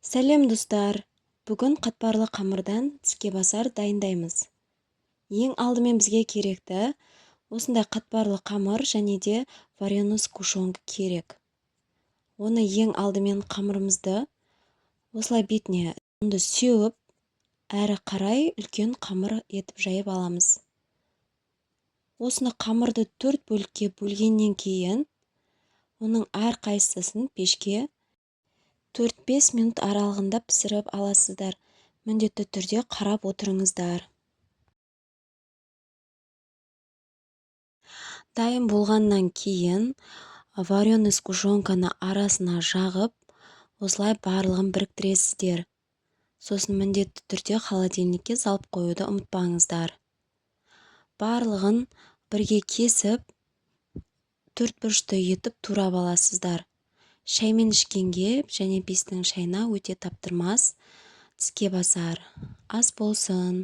Сәлем достар! Бүгін қатпарлы қамырдан тіске-басар дайындаймыз. Ең алдымен бізге керекті осындай қатпарлы қамыр және де вареный сгущенка керек. Оны ең алдымен қамырымызды осылай бетіне сеуіп, әрі қарай үлкен қамыр етіп жайып аламыз. Осыны қамырды 4 бөлікке бөлгеннен кейін, оның әрқайсысын пешке 4-5 минут аралығында пісіріп аласыздар. Міндетті түрде қарап отырыңыздар. Дайын болғаннан кейін вареный сгущенканы арасына жағып, осылай барлығын біріктіресіздер. Сосын міндетті түрде холодильникке салып қоюды ұмытпаңыздар. Барлығын бірге кесіп, 4 бұрышты етіп турап аласыздар. Шаймен ішкенге және бестің шайына өте таптырмас тіске басар. Ас болсын!